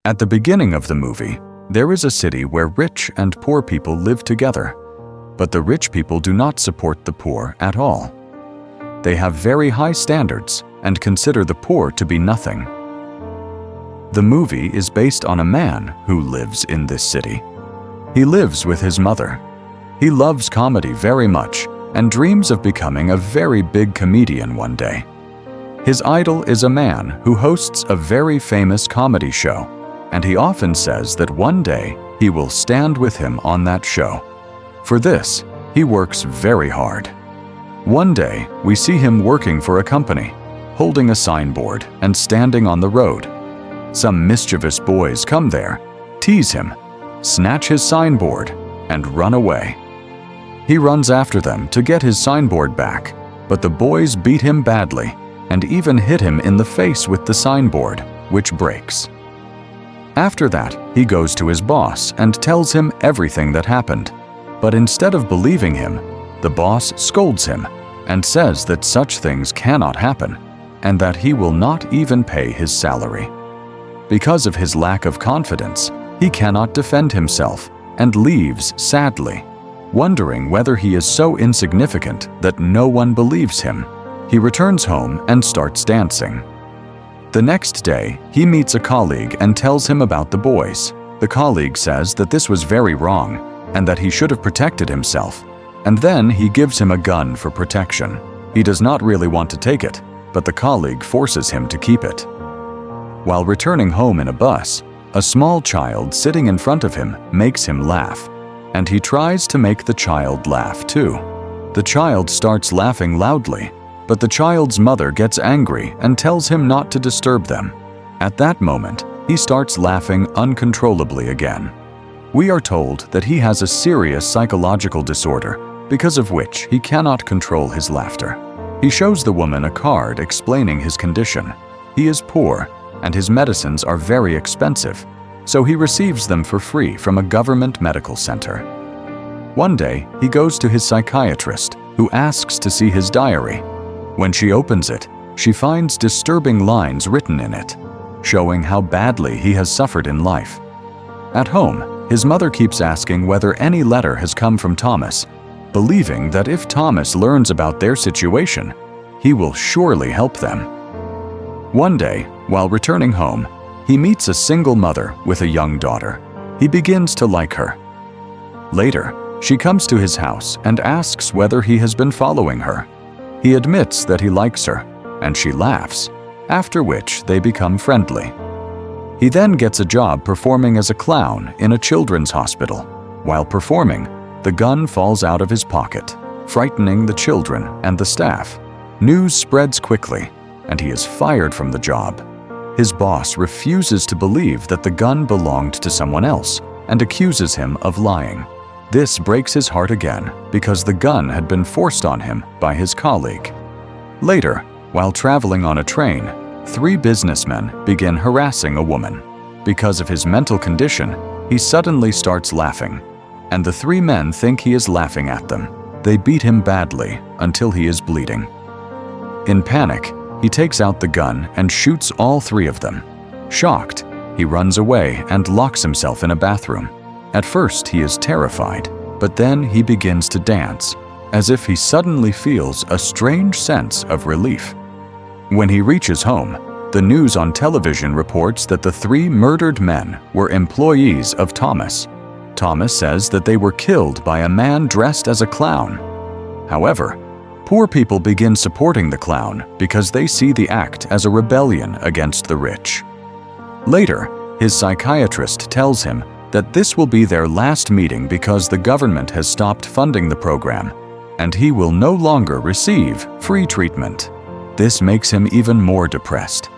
At the beginning of the movie, there is a city where rich and poor people live together, but the rich people do not support the poor at all. They have very high standards and consider the poor to be nothing. The movie is based on a man who lives in this city. He lives with his mother. He loves comedy very much and dreams of becoming a very big comedian one day. His idol is a man who hosts a very famous comedy show, and he often says that one day he will stand with him on that show. For this, he works very hard. One day, we see him working for a company, holding a signboard and standing on the road. Some mischievous boys come there, tease him, snatch his signboard, and run away. He runs after them to get his signboard back, but the boys beat him badly and even hit him in the face with the signboard, which breaks. After that, he goes to his boss and tells him everything that happened. But instead of believing him, the boss scolds him and says that such things cannot happen and that he will not even pay his salary. Because of his lack of confidence, he cannot defend himself and leaves sadly, wondering whether he is so insignificant that no one believes him. He returns home and starts dancing. The next day, he meets a colleague and tells him about the boys. The colleague says that this was very wrong and that he should have protected himself, and then he gives him a gun for protection. He does not really want to take it, but the colleague forces him to keep it. While returning home in a bus, a small child sitting in front of him makes him laugh, and he tries to make the child laugh too. The child starts laughing loudly, but the child's mother gets angry and tells him not to disturb them. At that moment, he starts laughing uncontrollably again. We are told that he has a serious psychological disorder because of which he cannot control his laughter. He shows the woman a card explaining his condition. He is poor and his medicines are very expensive, so he receives them for free from a government medical center. One day, he goes to his psychiatrist, who asks to see his diary. When she opens it, she finds disturbing lines written in it, showing how badly he has suffered in life. At home, his mother keeps asking whether any letter has come from Thomas, believing that if Thomas learns about their situation, he will surely help them. One day, while returning home, he meets a single mother with a young daughter. He begins to like her. Later, she comes to his house and asks whether he has been following her. He admits that he likes her, and she laughs, after which they become friendly. He then gets a job performing as a clown in a children's hospital. While performing, the gun falls out of his pocket, frightening the children and the staff. News spreads quickly, and he is fired from the job. His boss refuses to believe that the gun belonged to someone else and accuses him of lying. This breaks his heart again because the gun had been forced on him by his colleague. Later, while traveling on a train, 3 businessmen begin harassing a woman. Because of his mental condition, he suddenly starts laughing, and the 3 men think he is laughing at them. They beat him badly until he is bleeding. In panic, he takes out the gun and shoots all 3 of them. Shocked, he runs away and locks himself in a bathroom. At first, he is terrified, but then he begins to dance, as if he suddenly feels a strange sense of relief. When he reaches home, the news on television reports that the 3 murdered men were employees of Thomas. Thomas says that they were killed by a man dressed as a clown. However, poor people begin supporting the clown because they see the act as a rebellion against the rich. Later, his psychiatrist tells him that this will be their last meeting because the government has stopped funding the program, and he will no longer receive free treatment. This makes him even more depressed.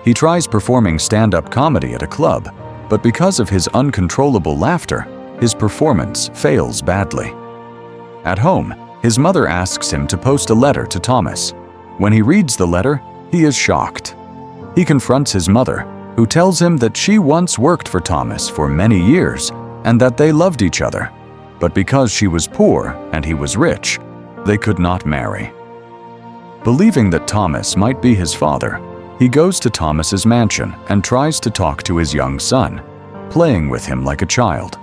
He tries performing stand-up comedy at a club, but because of his uncontrollable laughter, his performance fails badly. At home, his mother asks him to post a letter to Thomas. When he reads the letter, he is shocked. He confronts his mother, who tells him that she once worked for Thomas for many years and that they loved each other. But because she was poor and he was rich, they could not marry. Believing that Thomas might be his father, He goes to Thomas's mansion and tries to talk to his young son, playing with him like a child.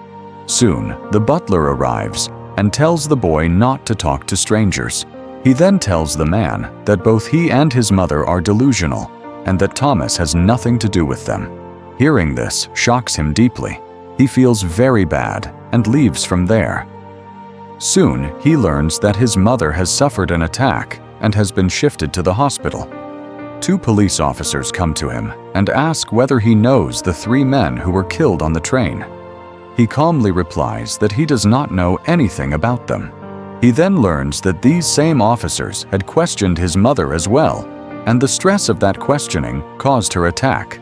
Soon, the butler arrives and tells the boy not to talk to strangers. He then tells the man that both he and his mother are delusional and that Thomas has nothing to do with them. Hearing this shocks him deeply. He feels very bad and leaves from there. Soon, he learns that his mother has suffered an attack and has been shifted to the hospital. 2 police officers come to him and ask whether he knows the 3 men who were killed on the train. He calmly replies that he does not know anything about them. He then learns that these same officers had questioned his mother as well, and the stress of that questioning caused her attack.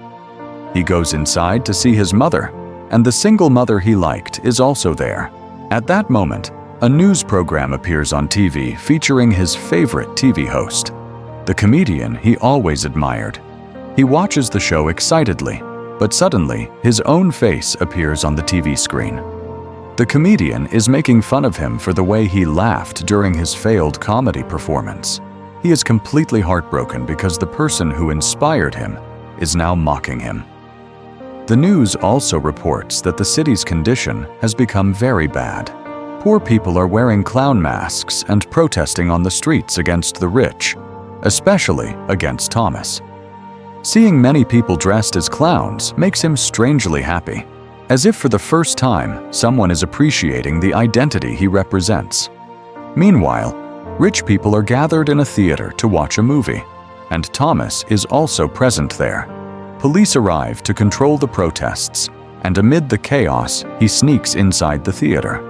He goes inside to see his mother, and the single mother he liked is also there. At that moment, a news program appears on TV featuring his favorite TV host, the comedian he always admired. He watches the show excitedly, but suddenly his own face appears on the TV screen. The comedian is making fun of him for the way he laughed during his failed comedy performance. He is completely heartbroken because the person who inspired him is now mocking him. The news also reports that the city's condition has become very bad. Poor people are wearing clown masks and protesting on the streets against the rich, especially against Thomas. Seeing many people dressed as clowns makes him strangely happy, as if for the first time someone is appreciating the identity he represents. Meanwhile, rich people are gathered in a theater to watch a movie, and Thomas is also present there. Police arrive to control the protests, and amid the chaos, he sneaks inside the theater.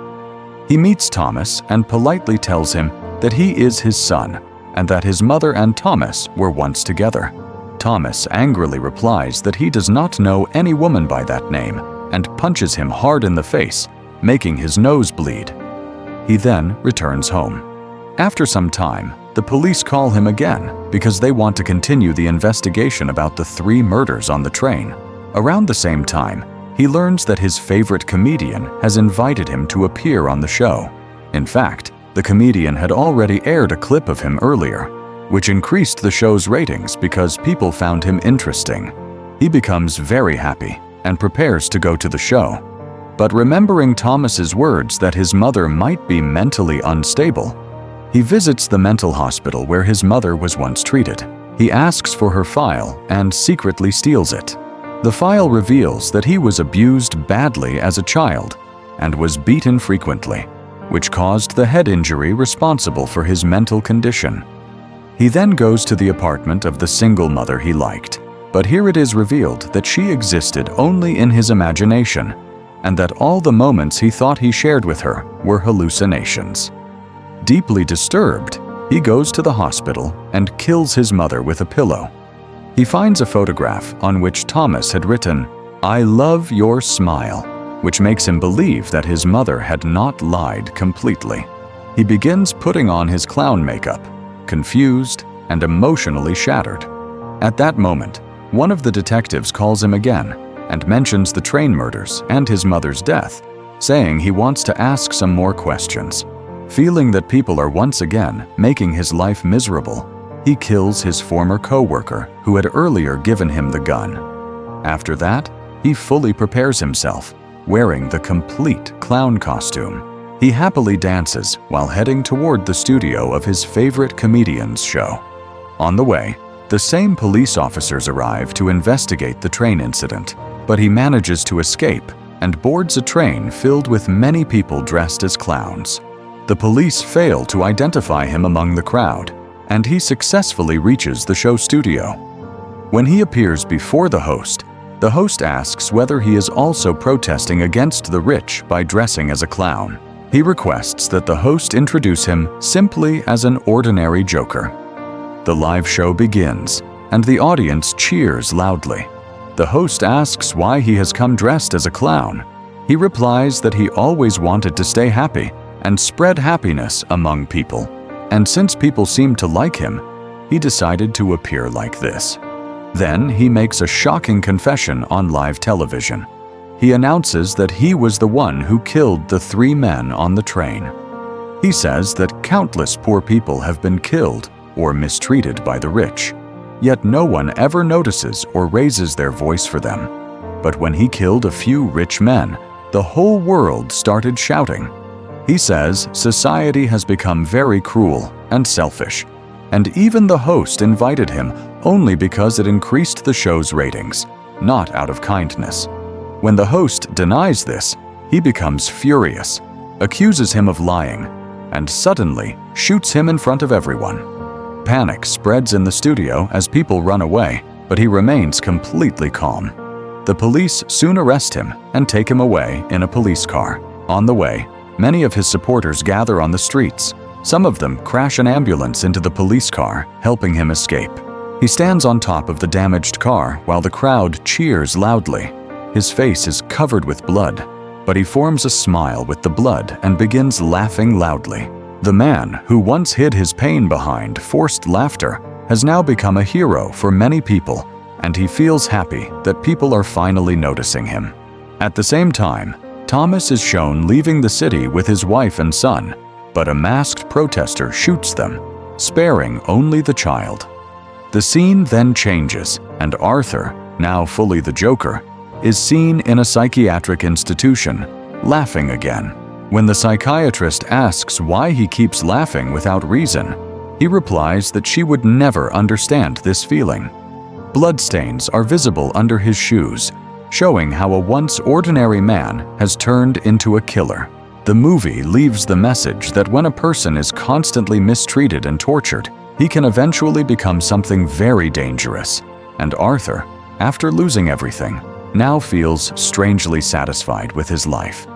He meets Thomas and politely tells him that he is his son and that his mother and Thomas were once together. Thomas angrily replies that he does not know any woman by that name and punches him hard in the face, making his nose bleed. He then returns home. After some time, the police call him again because they want to continue the investigation about the 3 murders on the train. Around the same time, he learns that his favorite comedian has invited him to appear on the show. In fact, the comedian had already aired a clip of him earlier, which increased the show's ratings because people found him interesting. He becomes very happy and prepares to go to the show. But remembering Thomas's words that his mother might be mentally unstable, he visits the mental hospital where his mother was once treated. He asks for her file and secretly steals it. The file reveals that he was abused badly as a child and was beaten frequently, which caused the head injury responsible for his mental condition. He then goes to the apartment of the single mother he liked, but here it is revealed that she existed only in his imagination, and that all the moments he thought he shared with her were hallucinations. Deeply disturbed, he goes to the hospital and kills his mother with a pillow. He finds a photograph on which Thomas had written, "I love your smile," which makes him believe that his mother had not lied completely. He begins putting on his clown makeup, confused and emotionally shattered. At that moment, one of the detectives calls him again and mentions the train murders and his mother's death, saying he wants to ask some more questions. Feeling that people are once again making his life miserable, he kills his former co-worker who had earlier given him the gun. After that, he fully prepares himself, wearing the complete clown costume. He happily dances while heading toward the studio of his favorite comedian's show. On the way, the same police officers arrive to investigate the train incident, but he manages to escape and boards a train filled with many people dressed as clowns. The police fail to identify him among the crowd, and he successfully reaches the show studio. When he appears before the host asks whether he is also protesting against the rich by dressing as a clown. He requests that the host introduce him simply as an ordinary joker. The live show begins, and the audience cheers loudly. The host asks why he has come dressed as a clown. He replies that he always wanted to stay happy and spread happiness among people. And since people seemed to like him, he decided to appear like this. Then he makes a shocking confession on live television. He announces that he was the one who killed the 3 men on the train. He says that countless poor people have been killed or mistreated by the rich. yet no one ever notices or raises their voice for them. But when he killed a few rich men, the whole world started shouting. He says society has become very cruel and selfish, and even the host invited him only because it increased the show's ratings, not out of kindness. When the host denies this, he becomes furious, accuses him of lying, and suddenly shoots him in front of everyone. Panic spreads in the studio as people run away, but he remains completely calm. The police soon arrest him and take him away in a police car. On the way, many of his supporters gather on the streets. Some of them crash an ambulance into the police car, helping him escape. He stands on top of the damaged car while the crowd cheers loudly. His face is covered with blood, but he forms a smile with the blood and begins laughing loudly. The man who once hid his pain behind forced laughter has now become a hero for many people, and he feels happy that people are finally noticing him. At the same time, Thomas is shown leaving the city with his wife and son, but a masked protester shoots them, sparing only the child. The scene then changes, and Arthur, now fully the Joker, is seen in a psychiatric institution, laughing again. When the psychiatrist asks why he keeps laughing without reason, he replies that she would never understand this feeling. Bloodstains are visible under his shoes, showing how a once ordinary man has turned into a killer. The movie leaves the message that when a person is constantly mistreated and tortured, he can eventually become something very dangerous. And Arthur, after losing everything, now feels strangely satisfied with his life.